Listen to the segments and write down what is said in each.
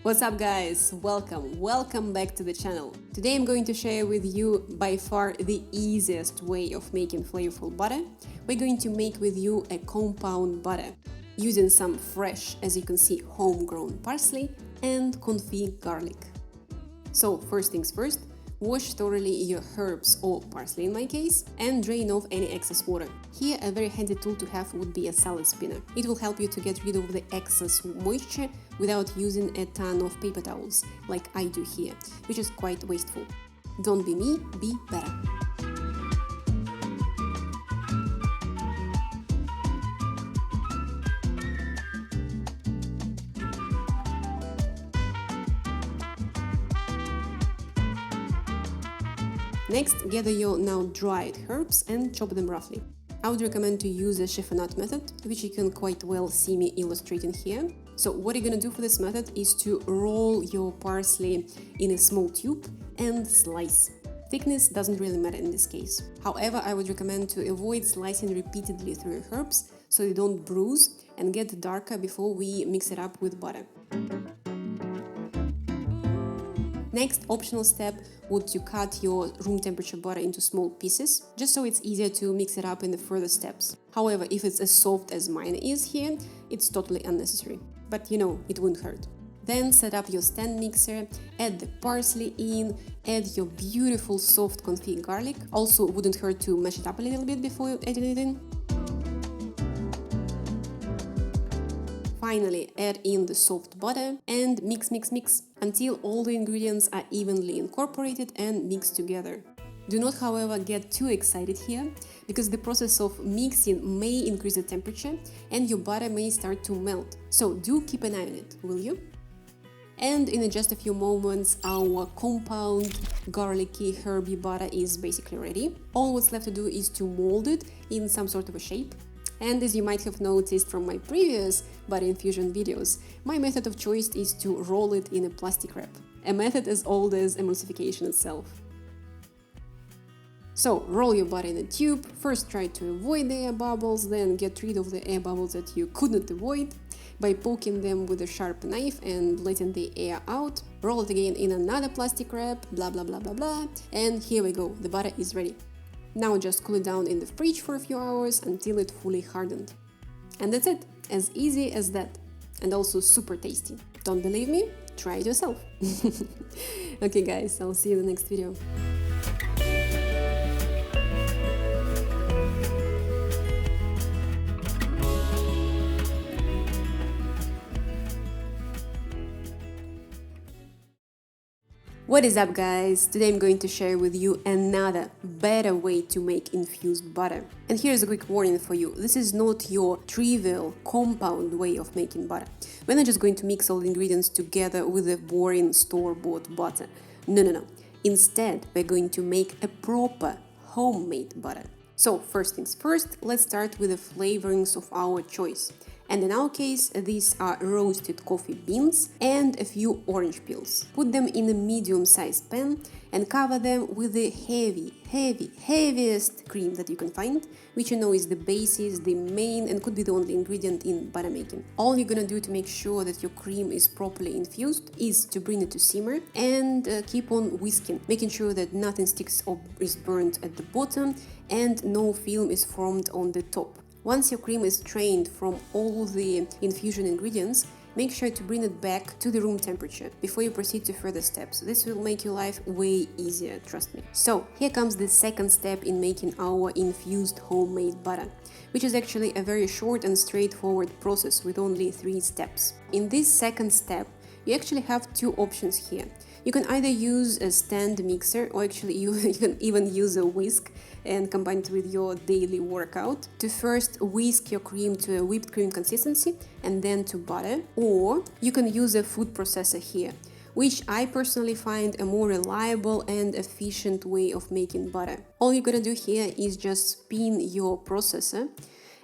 What's up guys, welcome back to the channel. Today I'm going to share with you by far the easiest way of making flavorful butter. We're going to make with you a compound butter using some fresh, as you can see, homegrown parsley and confit garlic. So first things first, wash thoroughly your herbs or parsley in my case and drain off any excess water. Here a very handy tool to have would be a salad spinner. It will help you to get rid of the excess moisture without using a ton of paper towels like I do here, which is quite wasteful. Don't be me, be better. Next, gather your now dried herbs and chop them roughly. I would recommend to use a chiffonade method, which you can quite well see me illustrating here. So what you're gonna do for this method is to roll your parsley in a small tube and slice. Thickness doesn't really matter in this case. However, I would recommend to avoid slicing repeatedly through your herbs so you don't bruise and get darker before we mix it up with butter. Next optional step would to cut your room temperature butter into small pieces, just so it's easier to mix it up in the further steps. However, if it's as soft as mine is here, it's totally unnecessary. But you know, it wouldn't hurt. Then set up your stand mixer, add the parsley in, add your beautiful soft confit garlic. Also, wouldn't hurt to mash it up a little bit before you add it in. Finally, add in the soft butter and mix until all the ingredients are evenly incorporated and mixed together. Do not, however, get too excited here, because the process of mixing may increase the temperature and your butter may start to melt. So do keep an eye on it, will you? And in just a few moments, our compound garlicky herby butter is basically ready. All what's left to do is to mold it in some sort of a shape. And as you might have noticed from my previous butter infusion videos, my method of choice is to roll it in a plastic wrap, a method as old as emulsification itself. So roll your butter in a tube, first try to avoid the air bubbles, then get rid of the air bubbles that you couldn't avoid by poking them with a sharp knife and letting the air out. Roll it again in another plastic wrap, blah blah blah blah blah, and here we go, the butter is ready. Now just cool it down in the fridge for a few hours until it fully hardened. And that's it, as easy as that, and also super tasty. Don't believe me? Try it yourself. Okay guys, I'll see you in the next video. What is up guys? Today I'm going to share with you another better way to make infused butter. And here's a quick warning for you. This is not your trivial compound way of making butter. We're not just going to mix all the ingredients together with a boring store-bought butter. No. Instead, we're going to make a proper homemade butter. So first things first, let's start with the flavorings of our choice. And in our case, these are roasted coffee beans and a few orange peels. Put them in a medium-sized pan and cover them with the heaviest cream that you can find, which you know is the basis, the main, and could be the only ingredient in butter making. All you're gonna do to make sure that your cream is properly infused is to bring it to simmer and keep on whisking, making sure that nothing sticks or is burnt at the bottom and no film is formed on the top. Once your cream is strained from all the infusion ingredients, make sure to bring it back to the room temperature before you proceed to further steps. This will make your life way easier, trust me. So, here comes the second step in making our infused homemade butter, which is actually a very short and straightforward process with only 3 steps. In this second step, you actually have 2 options here. You can either use a stand mixer, or actually you can even use a whisk and combine it with your daily workout to first whisk your cream to a whipped cream consistency and then to butter. Or you can use a food processor here, which I personally find a more reliable and efficient way of making butter. All you gotta do here is just spin your processor,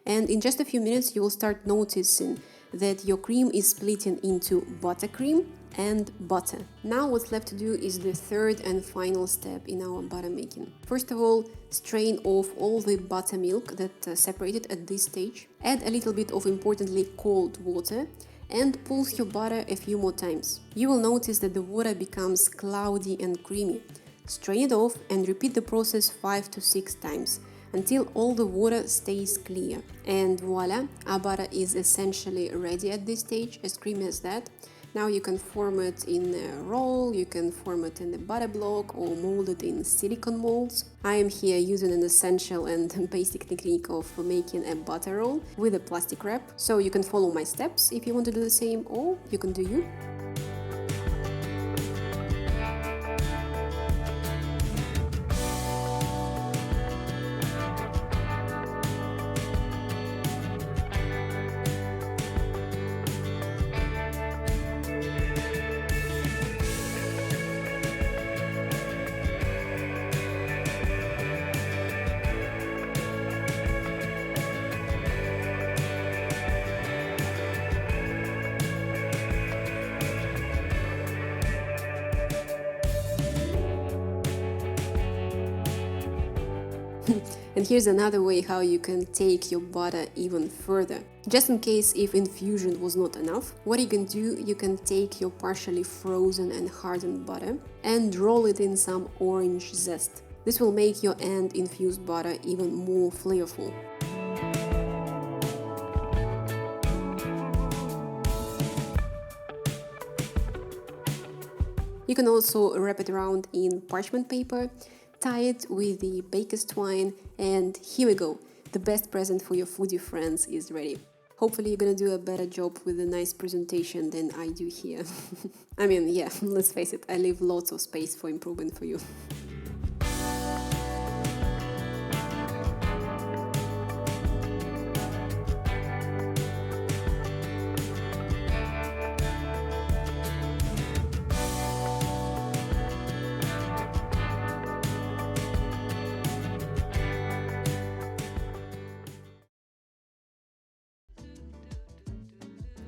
and in just a few minutes you will start noticing that your cream is splitting into buttercream and butter. Now what's left to do is the third and final step in our butter making. First of all, strain off all the buttermilk that separated at this stage. Add a little bit of importantly cold water and pulse your butter a few more times. You will notice that the water becomes cloudy and creamy. Strain it off and repeat the process 5 to 6 times until all the water stays clear. And voila, our butter is essentially ready at this stage, as creamy as that. Now you can form it in a roll, you can form it in a butter block or mold it in silicone molds. I am here using an essential and basic technique of making a butter roll with a plastic wrap. So you can follow my steps if you want to do the same, or you can do you. And here's another way how you can take your butter even further. Just in case if infusion was not enough, what you can do, you can take your partially frozen and hardened butter and roll it in some orange zest. This will make your end infused butter even more flavorful. You can also wrap it around in parchment paper, tie it with the baker's twine, and here we go. The best present for your foodie friends is ready. Hopefully you're gonna do a better job with a nice presentation than I do here. I mean, yeah, let's face it, I leave lots of space for improvement for you.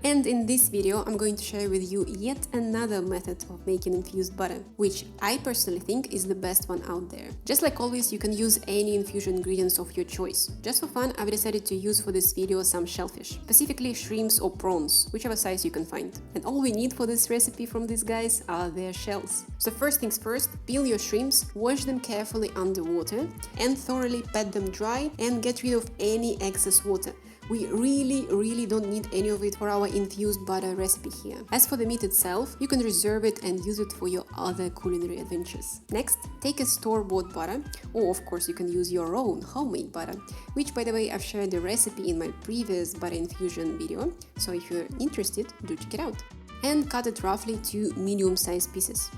And in this video, I'm going to share with you yet another method of making infused butter, which I personally think is the best one out there. Just like always, you can use any infusion ingredients of your choice. Just for fun, I've decided to use for this video some shellfish, specifically shrimps or prawns, whichever size you can find. And all we need for this recipe from these guys are their shells. So first things first, peel your shrimps, wash them carefully under water, and thoroughly pat them dry and get rid of any excess water. We really don't need any of it for our infused butter recipe here. As for the meat itself, you can reserve it and use it for your other culinary adventures. Next, take a store-bought butter, or of course you can use your own homemade butter, which by the way I've shared the recipe in my previous butter infusion video, so if you're interested, do check it out. And cut it roughly to medium-sized pieces.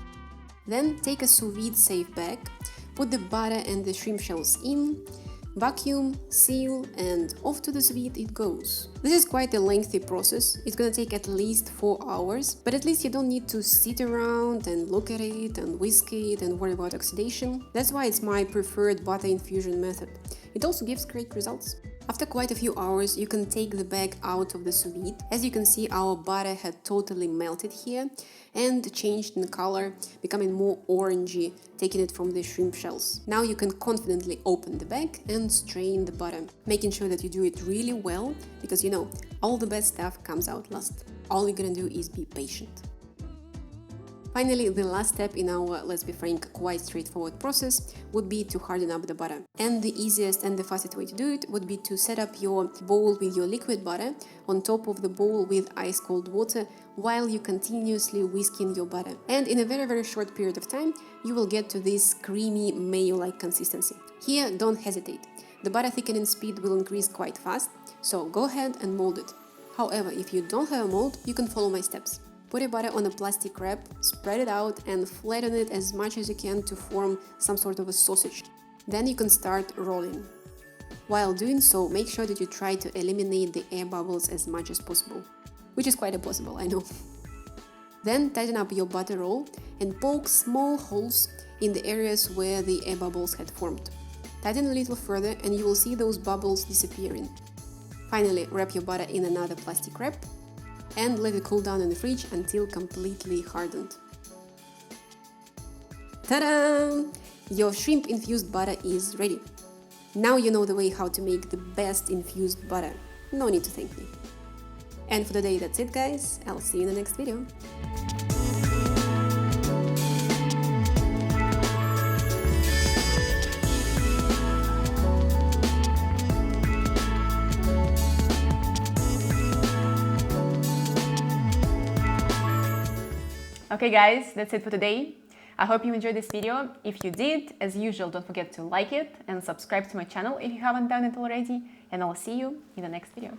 Then take a sous vide safe bag, put the butter and the shrimp shells in, vacuum, seal, and off to the sous vide it goes. This is quite a lengthy process. It's gonna take at least 4 hours, but at least you don't need to sit around and look at it and whisk it and worry about oxidation. That's why it's my preferred butter infusion method. It also gives great results. After quite a few hours, you can take the bag out of the sous vide. As you can see, our butter had totally melted here and changed in color, becoming more orangey, taking it from the shrimp shells. Now you can confidently open the bag and strain the butter, making sure that you do it really well, because you know, all the best stuff comes out last. All you're gonna do is be patient. Finally, the last step in our, let's be frank, quite straightforward process would be to harden up the butter. And the easiest and the fastest way to do it would be to set up your bowl with your liquid butter on top of the bowl with ice cold water while you continuously whisking your butter. And in a very short period of time, you will get to this creamy mayo-like consistency. Here, don't hesitate. The butter thickening speed will increase quite fast, so go ahead and mold it. However, if you don't have a mold, you can follow my steps. Put your butter on a plastic wrap, spread it out and flatten it as much as you can to form some sort of a sausage. Then you can start rolling. While doing so, make sure that you try to eliminate the air bubbles as much as possible, which is quite impossible, I know. Then tighten up your butter roll and poke small holes in the areas where the air bubbles had formed. Tighten a little further and you will see those bubbles disappearing. Finally, wrap your butter in another plastic wrap. and let it cool down in the fridge until completely hardened. Ta-da! Your shrimp infused butter is ready. Now you know the way how to make the best infused butter. No need to thank me. And for today, that's it, guys. I'll see you in the next video. Okay guys, that's it for today. I hope you enjoyed this video. If you did, as usual, don't forget to like it and subscribe to my channel if you haven't done it already, and I'll see you in the next video.